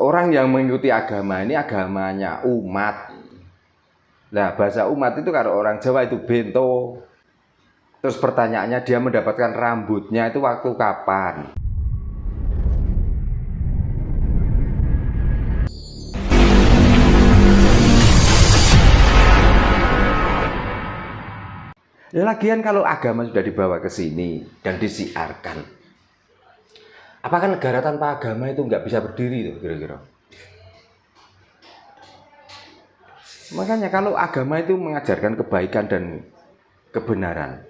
orang yang mengikuti agama ini agamanya umat. Nah, bahasa umat itu kalau orang Jawa itu bento. Terus pertanyaannya dia mendapatkan rambutnya itu waktu kapan? Lagian kalau agama sudah dibawa ke sini dan disiarkan, apakah negara tanpa agama itu nggak bisa berdiri tuh kira-kira? Makanya kalau agama itu mengajarkan kebaikan dan kebenaran,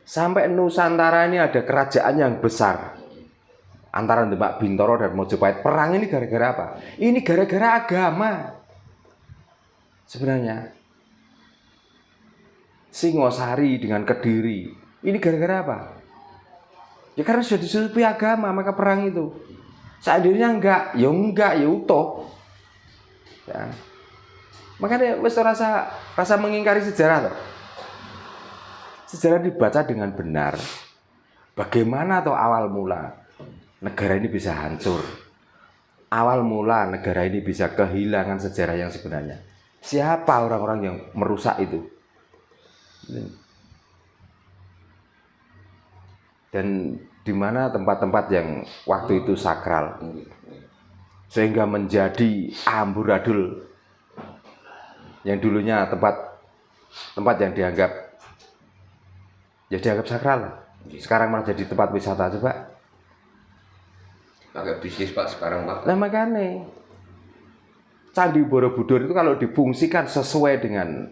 sampai Nusantara ini ada kerajaan yang besar antara Demak Bintoro dan Mojopahit. Perang ini gara-gara apa? Ini gara-gara agama. Sebenarnya Singosari dengan Kediri ini gara-gara apa? Ya karena sudah disusupi agama, maka perang itu. Seandainya enggak, ya utuh. Ya. Makanya wis rasa mengingkari sejarah loh. Sejarah dibaca dengan benar. Bagaimana atau awal mula negara ini bisa hancur? Awal mula negara ini bisa kehilangan sejarah yang sebenarnya. Siapa orang-orang yang merusak itu? Dan di mana tempat-tempat yang waktu itu sakral sehingga menjadi amburadul yang dulunya tempat yang dianggap sakral, sekarang malah jadi tempat wisata. Coba agak bisnis Pak sekarang Pak. Nah makanya Candi Borobudur itu kalau difungsikan sesuai dengan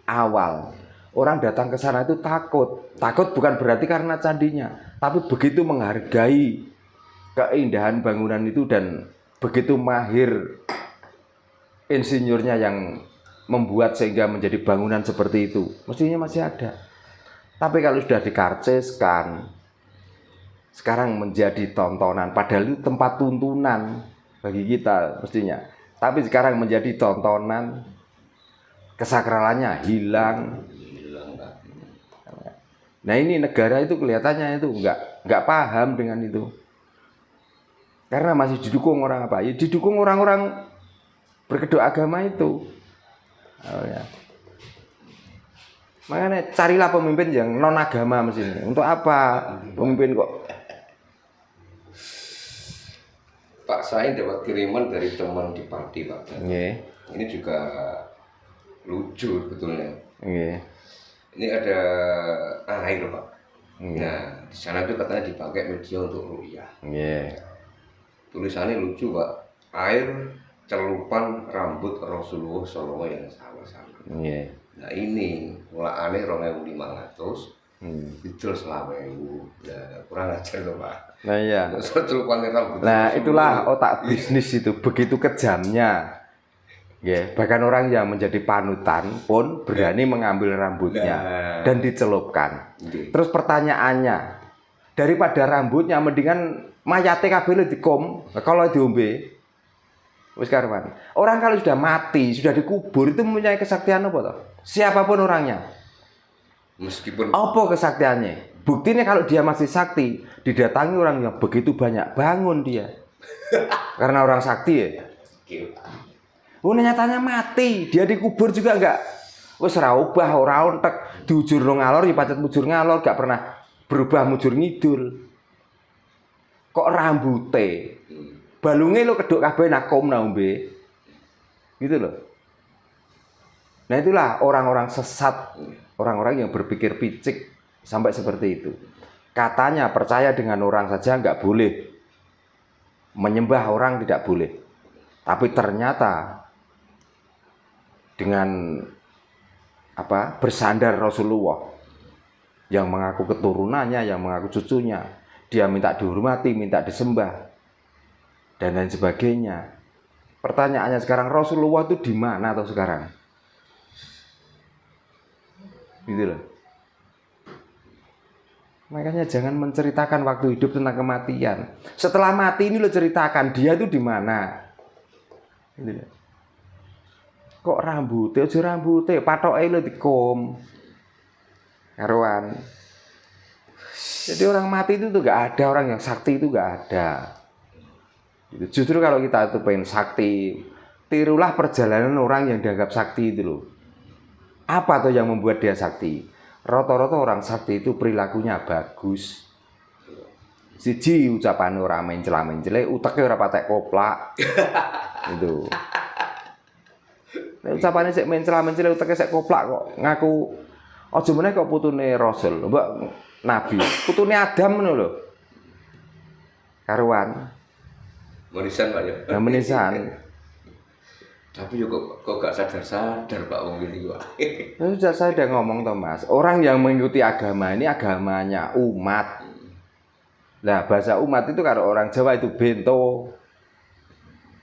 awal, orang datang ke sana itu takut bukan berarti karena candinya, tapi begitu menghargai keindahan bangunan itu dan begitu mahir insinyurnya yang membuat sehingga menjadi bangunan seperti itu, mestinya masih ada. Tapi kalau sudah dikarciskan, sekarang menjadi tontonan, padahal itu tempat tuntunan bagi kita mestinya, tapi sekarang menjadi tontonan, kesakralannya hilang. Nah ini negara itu kelihatannya itu nggak paham dengan itu, karena masih didukung orang apa? Ya didukung orang-orang berkedok agama itu. Oh, ya. Makanya carilah pemimpin yang non agama mestinya. Untuk apa pemimpin kok? Pak, saya dapat kiriman dari teman di Pati Pak. Yeah. Ini juga lucu sebetulnya. Yeah. Ini ada air Pak. Yeah. Nah di sana itu katanya dipakai media untuk ru'yah. Yeah. Tulisannya lucu Pak. Air celupan rambut Rasulullah SAW yang sama-sama. Yeah. Nah ini mulai aneh 2.500 dijual 1.000. Ya kurang ajar loh Pak. Nah iya. Nah itulah otak bisnis itu, begitu kejamnya. Ya, bahkan orang yang menjadi panutan pun berani mengambil rambutnya dan dicelupkan. Terus pertanyaannya, daripada rambutnya mendingan mayate kabeh dikom kalau diombe. Wis karuan. Orang kalau sudah mati, sudah dikubur itu mempunyai kesaktian apa toh? Siapapun orangnya. Meskipun apa kesaktiannya? Buktinya kalau dia masih sakti, didatangi orang yang begitu banyak, bangun dia. Karena orang sakti ya. Nyatanya mati, dia dikubur juga enggak. Wis ora ubah, ora ontek, diujurno ngalor ya pacet mujur ngalor, enggak pernah berubah mujur ngidul. Kok rambute balunge lo keduk kabeh nakom naombe. Gitu loh. Nah itulah orang-orang sesat, orang-orang yang berpikir picik sampai seperti itu. Katanya percaya dengan orang saja nggak boleh, menyembah orang tidak boleh. Tapi ternyata dengan bersandar Rasulullah yang mengaku keturunannya, yang mengaku cucunya, dia minta dihormati, minta disembah dan lain sebagainya. Pertanyaannya sekarang, Rasulullah itu di mana atau sekarang? Gitu loh. Makanya jangan menceritakan waktu hidup tentang kematian. Setelah mati ini lo ceritakan dia itu di mana. Gitu loh. Kok rambutnya, patoke lo dikom. Karuan. Jadi orang mati itu tuh gak ada, orang yang sakti itu gak ada. Justru kalau kita itu pengen sakti, tirulah perjalanan orang yang dianggap sakti itu loh. Apa tuh yang membuat dia sakti? Rata-rata orang sakti itu perilakunya bagus. Siji ucapan ora mencela-mencele, uteke ora patek koplak. Itu. Nek ucapane sik mencela-mencele uteke sik koplak kok ngaku aja meneh kok putune Rasul, mbok Nabi. Putune Adam ngono lho. Karuan. Menisan Pak ya. Nah, menisan. Tapi yo kok gak sadar-sadar Pak wong ini Pak. Sudah saya udah ngomong toh Mas, orang yang mengikuti agama ini agamanya umat. Nah, bahasa umat itu kalau orang Jawa itu bento.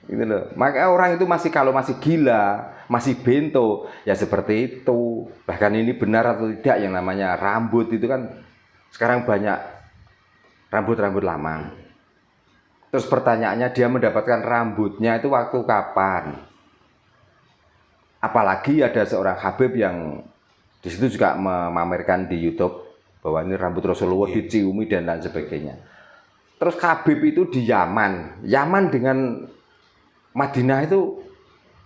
Gitu loh. Maka orang itu kalau masih gila, masih bento, ya seperti itu. Bahkan ini benar atau tidak yang namanya rambut itu kan sekarang banyak rambut-rambut lama. Terus pertanyaannya dia mendapatkan rambutnya itu waktu kapan? Apalagi ada seorang Habib yang di situ juga memamerkan di YouTube bahwa ini rambut Rasulullah diciumi dan lain sebagainya. Terus Habib itu di Yaman. Yaman dengan Madinah itu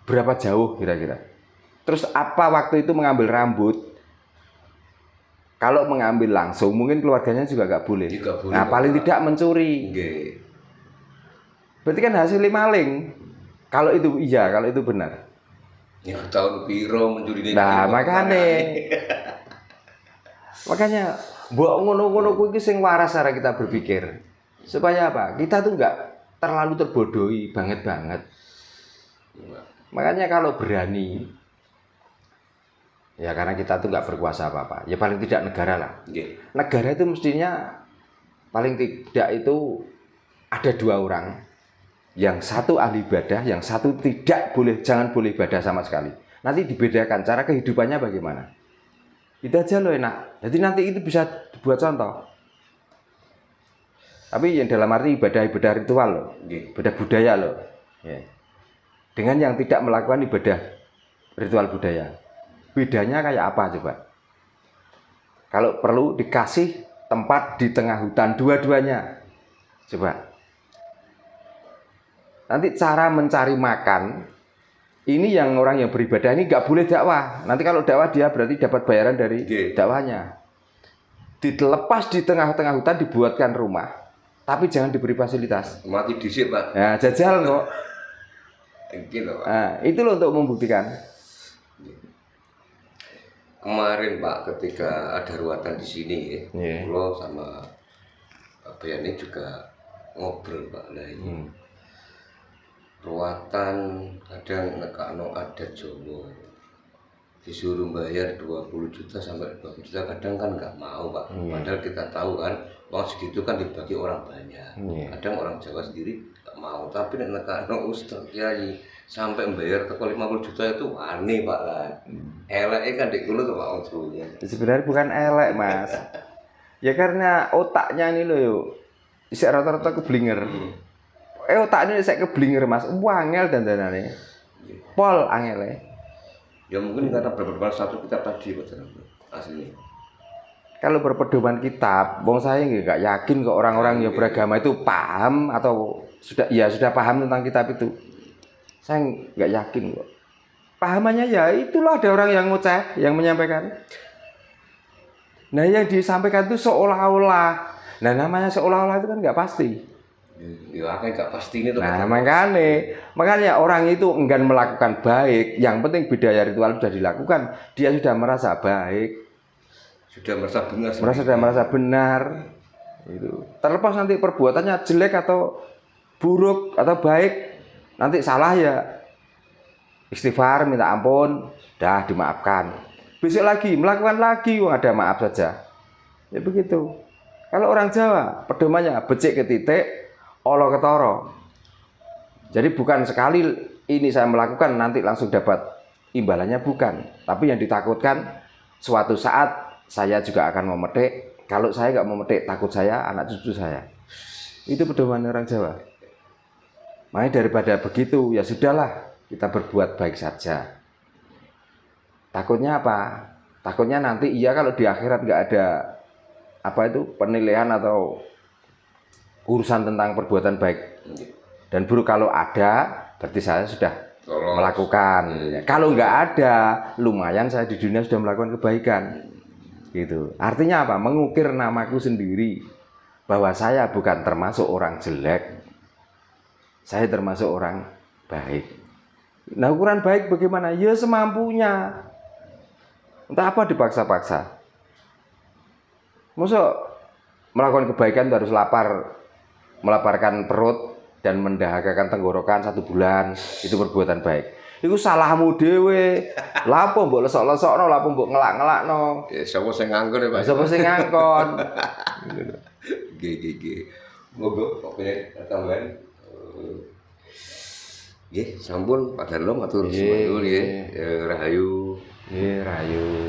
berapa jauh kira-kira? Terus apa waktu itu mengambil rambut? Kalau mengambil langsung mungkin keluarganya juga nggak boleh. Nah paling tidak mencuri. Berarti kan hasilnya maling. Kalau itu iya, kalau itu benar. Ya tahun piro mencuri. Nah, makanya mbok ngono-ngono kuwi sing waras cara kita berpikir. Supaya apa? Kita tuh enggak terlalu terbodohi banget. Makanya kalau berani ya karena kita tuh enggak berkuasa apa-apa. Ya paling tidak negara lah. Negara itu mestinya paling tidak itu ada 2 orang. Yang satu ahli ibadah, yang satu jangan boleh ibadah sama sekali. Nanti dibedakan cara kehidupannya bagaimana. Itu aja loh enak. Jadi nanti itu bisa dibuat contoh. Tapi yang dalam arti ibadah ritual loh, ibadah budaya loh. Ya. Dengan yang tidak melakukan ibadah ritual budaya. Bedanya kayak apa coba? Kalau perlu dikasih tempat di tengah hutan dua-duanya. Coba. Nanti cara mencari makan, ini yang orang yang beribadah ini nggak boleh dakwah. Nanti kalau dakwah dia berarti dapat bayaran dari dakwahnya. Dilepas di tengah-tengah hutan dibuatkan rumah, tapi jangan diberi fasilitas. Mati disip Pak. Ya jajal kok. Gitu Pak. Nah, itu loh untuk membuktikan. Kemarin Pak ketika ada ruatan di sini ya, lo sama Pak Yani juga ngobrol Pak lah ini. Ruatan kadang nekakno adat Jawa disuruh bayar 20 juta sampai 20 juta kadang kan nggak mau Pak. Padahal kita tahu kan uang segitu kan dibagi orang banyak. Kadang orang Jawa sendiri nggak mau, tapi nekakno ustaz kiai sampai bayar teko 50 juta itu wani Pak lah. Elek kan dik kulo tuh Pak ujungnya. Sebenarnya bukan elek Mas. Ya karena otaknya ini loh yuk. Isi rata-rata keblinger. Otak ini saya keblinger Mas, wangel dandanane. Pol angele. Ya mungkin karena berpedoman satu kitab tadi betul aslinya. Kalau berpedoman kitab, wong saya nggak yakin kok orang-orang yang beragama itu paham atau sudah paham tentang kitab itu. Saya nggak yakin kok. Pahamannya ya itulah ada orang yang ngoceh, yang menyampaikan. Nah yang disampaikan itu seolah-olah. Nah namanya seolah-olah itu kan nggak pasti. Ya kan nggak pasti ini tuh. Nah makanya orang itu enggan melakukan baik. Yang penting budaya ritual sudah dilakukan, dia sudah merasa baik, sudah merasa benar. Itu terlepas nanti perbuatannya jelek atau buruk atau baik, nanti salah ya istighfar minta ampun, dah dimaafkan. Besok lagi melakukan lagi, ada maaf saja. Ya begitu. Kalau orang Jawa pedomannya becik ke titik, olo ketoro. Jadi bukan sekali ini saya melakukan nanti langsung dapat imbalannya, bukan. Tapi yang ditakutkan suatu saat saya juga akan memetik. Kalau saya nggak memetik, takut saya, anak cucu saya. Itu pedoman orang Jawa. Makanya daripada begitu ya sudahlah, kita berbuat baik saja. Takutnya apa? Takutnya nanti kalau di akhirat nggak ada penilaian atau urusan tentang perbuatan baik. Dan buruk kalau ada, berarti saya sudah Tolong. melakukan. Kalau nggak ada, lumayan saya di dunia sudah melakukan kebaikan. Gitu. Artinya apa? Mengukir namaku sendiri bahwa saya bukan termasuk orang jelek, saya termasuk orang baik. Nah, ukuran baik bagaimana? Ya semampunya. Entah apa dipaksa-paksa. Masa melakukan kebaikan itu harus melaparkan perut dan mendahagakan tenggorokan 1 bulan, itu perbuatan baik. Itu salahmu dhewe. Lapo mbok lesok-lesokno, lapo mbok ngelak-ngelakno. Ya sapa sing nganggur ya Pak? Sapa sing ngangkon? Nggih. Monggo kok pengen tambahan. Nggih, sampun Pak Darlo matur suwun nggih. Rahayu. Nggih, rahayu.